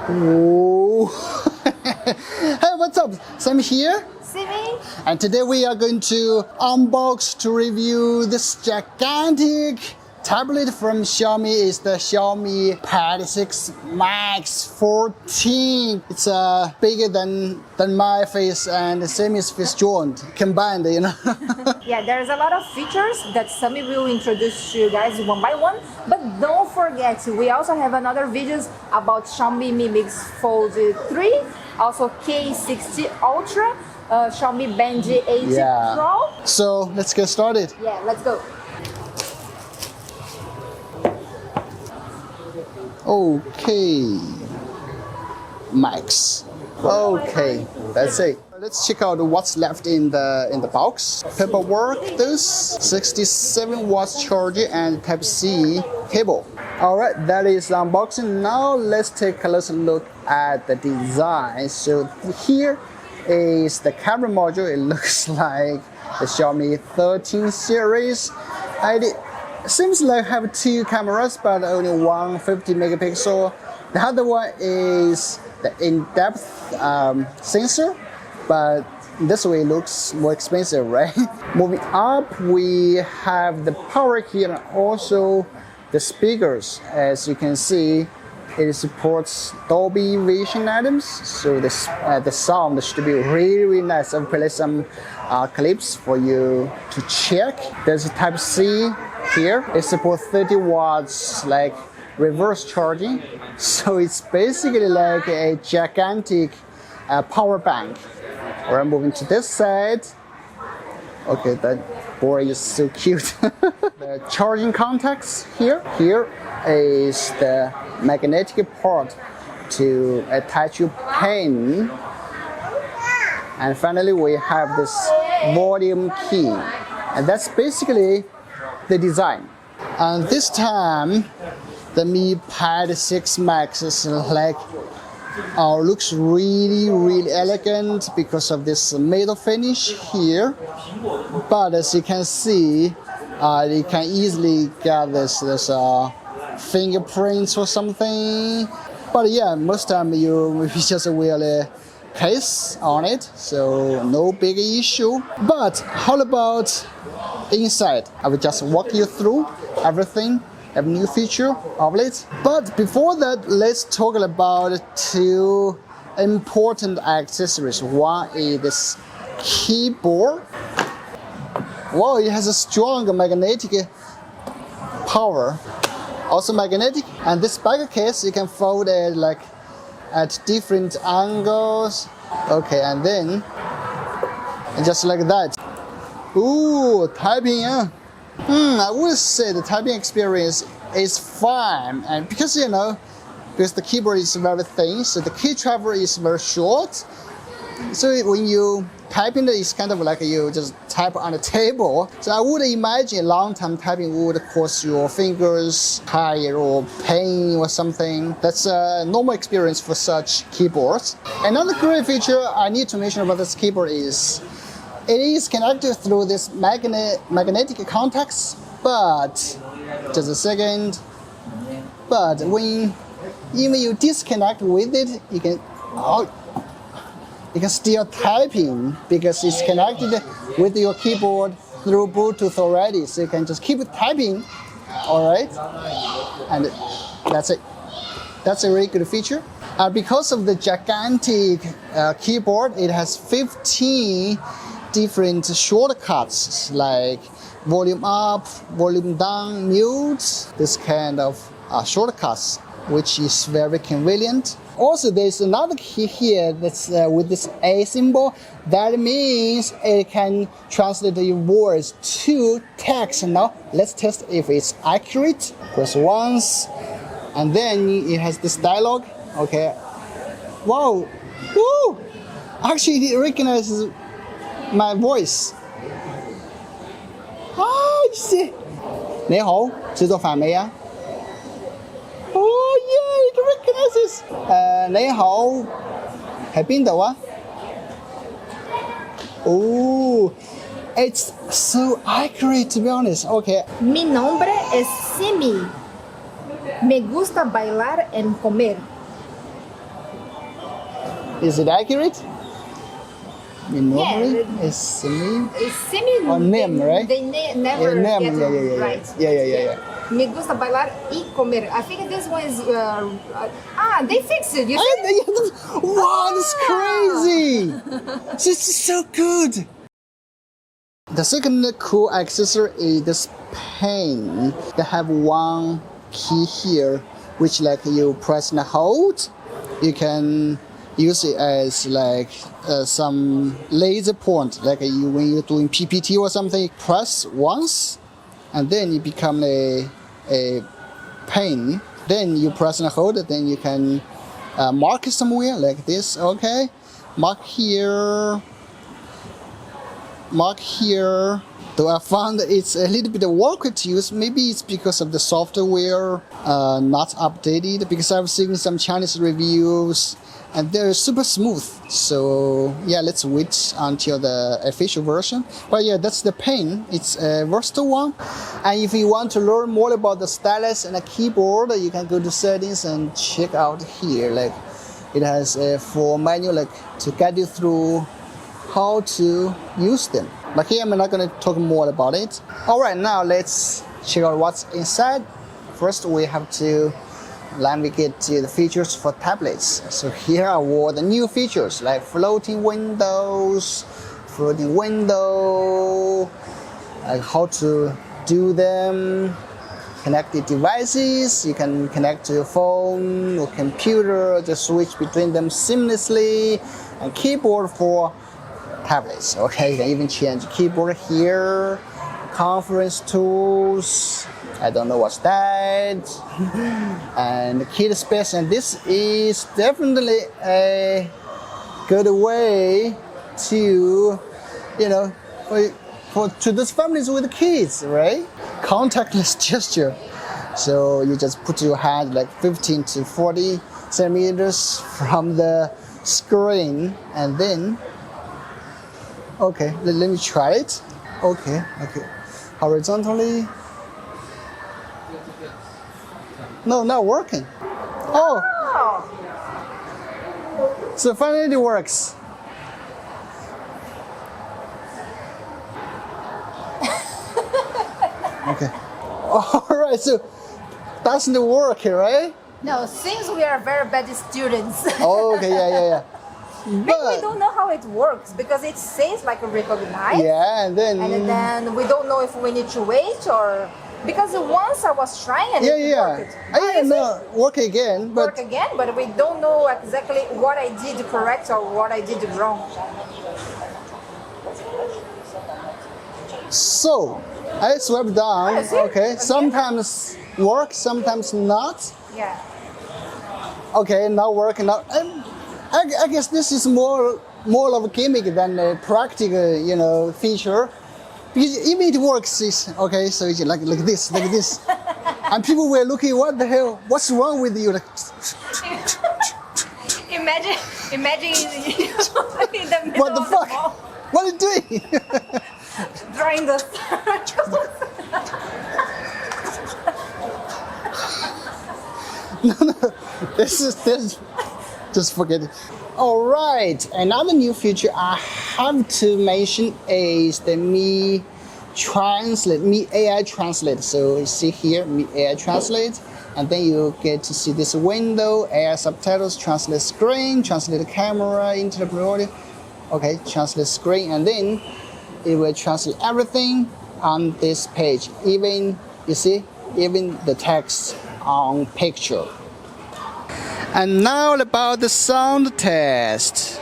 Whoa. Hey, what's up? Sami here. Sami. And today we are going to unbox to review this gigantic tablet from Xiaomi. Is the Xiaomi Pad 6 Max 14. It's bigger than my face and Sami's face joint combined, you know. Yeah, there's a lot of features that Sami will introduce to you guys one by one. But don't forget, we also have another videos about Xiaomi Mi Mix Fold 3, also K60 Ultra, Xiaomi Band 8 Pro. So let's get started. Yeah, let's go. Okay, Max. Okay, that's it. Let's check out what's left in the box. Paperwork, this 67 watts charger and Type-C cable. All right, that is unboxing. Now let's take a closer look at the design. So here is the camera module. It looks like the Xiaomi 13 series. It seems like have two cameras, but only 150 megapixel. The other one is the in-depth sensor, but this way it looks more expensive, right? Moving up, we have the power key and also the speakers. As you can see, it supports Dolby Vision items, so the sound should be really nice. I'll play some clips for you to check. There's a Type-C here. It supports 30 watts like reverse charging, so it's basically like a gigantic power bank. Alright, moving to this side. Okay, that boy is so cute. The charging contacts here. Here is the magnetic part to attach your pen. And finally we have this volume key. And that's basically the design. And this time the Mi Pad 6 Max is like looks really elegant because of this metal finish here. But as you can see, you can easily get this fingerprints or something. But yeah, most time you just wear a case on it, so no big issue. But how about inside? I will just walk you through everything, a new feature of it. But before that, let's talk about two important accessories. One is this keyboard. Wow, it has a strong magnetic power, also magnetic. And this back case, you can fold it like at different angles. Okay, and then just like that. Ooh, typing. I would say the typing experience is fine, and because because the keyboard is very thin, so the key travel is very short. So when you typing, it's kind of like you just type on the table. So I would imagine long-time typing would cause your fingers tired or pain or something. That's a normal experience for such keyboards. Another great feature I need to mention about this keyboard is it is connected through this magnetic contacts, but just a second. But when even you disconnect with it, you can still typing because it's connected with your keyboard through Bluetooth already. So you can just keep typing, all right? And that's it. That's a really good feature. Because of the gigantic keyboard, it has 15 different shortcuts like volume up, volume down, mute, this kind of shortcuts, which is very convenient. Also, there's another key here that's with this A symbol. That means it can translate your words to text. Now, let's test if it's accurate. Press once, and then it has this dialogue. Okay. Wow. Woo! Actually, it recognizes my voice. You see? 你好，吃咗飯未啊？ Oh yeah, it recognizes. 你好，喺邊度啊？ Oh, it's so accurate, to be honest. Okay. Mi nombre es Sami. Me gusta bailar and comer. Is it accurate? I mean, normally Yeah, it's Sami. It's Sami. Or name, right? They never name, get it yeah. right. Yeah. Me gusta bailar y comer. I think this one is. They fixed it. You see? Wow, that's crazy! This is so good. The second cool accessory is this pen. They have one key here, which like you press and hold. You can use it as like some laser point, like when you're doing PPT or something. Press once, and then it become a pen. Then you press and hold it. Then you can mark it somewhere like this. Okay, mark here. Mark here. Though I found it's a little bit awkward to use. Maybe it's because of the software not updated. Because I've seen some Chinese reviews and they're super smooth. So yeah, let's wait until the official version. But yeah, that's the pen. It's a versatile one. And if you want to learn more about the stylus and the keyboard, you can go to settings and check out here. Like it has a full manual like to guide you through how to use them. But here I'm not going to talk more about it. Alright, now let's check out what's inside. First we have to navigate to the features for tablets. So here are all the new features like floating windows, like how to do them, connected devices. You can connect to your phone or computer, just switch between them seamlessly, and keyboard for tablets. Okay, you can even change keyboard here. Conference tools. I don't know what's that. And key space. And this is definitely a good way to, to those families with kids, right? Contactless gesture. So you just put your hand like 15 to 40 centimeters from the screen, and then okay, let me try it. Okay. Horizontally. No, not working. Oh. So finally it works. Okay. All right, so doesn't work, right? No, seems we are very bad students. Okay, yeah. Maybe we don't know how it works because it says like recognize. Yeah, and then we don't know if we need to wait or because once I was trying and it worked. Work again, but we don't know exactly what I did correct or what I did wrong. So I swipe down. Okay, sometimes work, sometimes not. Yeah. Okay, not working now. I guess this is more of a gimmick than a practical, feature. Because even it works, okay. So it's like this, and people were looking, what the hell? What's wrong with you? Like, imagine in the middle what the fuck? Mall, What are you doing? drawing the. No. This. Just forget it. All right, another new feature I have to mention is the Me AI Translate. So you see here, Me AI Translate, and then you get to see this window, AI subtitles, translate screen, translate camera, interpret audio. Okay, translate screen, and then it will translate everything on this page. Even the text on picture. And now about the sound test.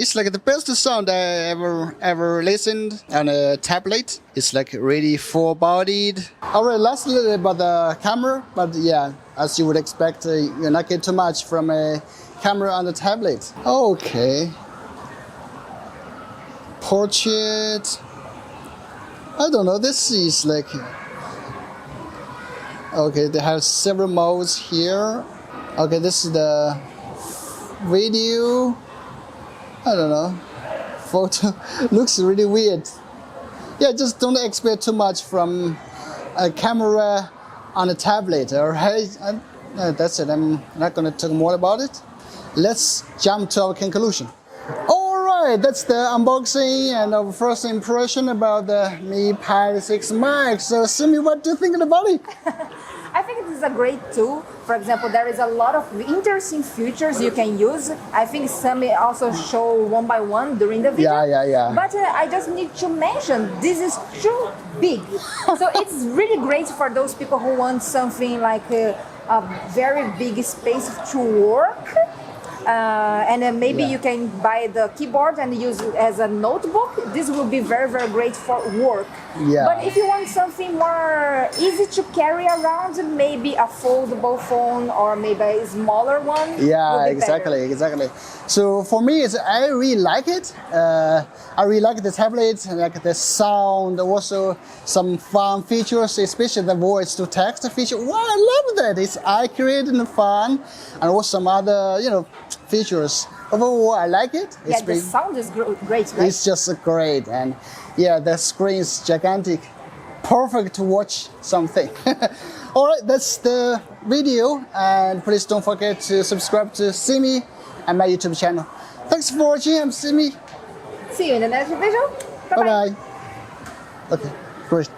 it's like the best sound I ever listened on a tablet. It's like really full-bodied. Alright, last little about the camera, but yeah, as you would expect, you're not getting too much from a camera on the tablet. Okay. Portrait. I don't know. This is like. Okay, they have several modes here. Okay, this is the video. I don't know. Photo looks really weird. Yeah, just don't expect too much from a camera on a tablet. Alright, that's it. I'm not gonna talk more about it. Let's jump to our conclusion. Alright, that's the unboxing and our first impression about the Mi Pad 6 Max. So, Sami, what do you think about it? I think this is a great tool. For example, there is a lot of interesting features you can use. I think Sami also show one by one during the video. Yeah. But I just need to mention, this is too big. So it's really great for those people who want something like a very big space to work. And then maybe you can buy the keyboard and use it as a notebook. This will be very, very great for work. Yeah. But if you want something more easy to carry around, maybe a foldable phone or maybe a smaller one. Yeah, would be better. exactly. So for me, I really like it. I really like the tablet, like the sound, also some fun features, especially the voice to text feature. Wow, I love that. It's accurate and fun, and also some other, features. Overall, I like it. Yeah, the sound is great, right? It's just great, and yeah, the screen is gigantic. Perfect to watch something. All right, that's the video, and please don't forget to subscribe to Sami and my YouTube channel. Thanks for watching. I'm Sami. See you in the next video. Bye-bye. Bye bye. Okay, great.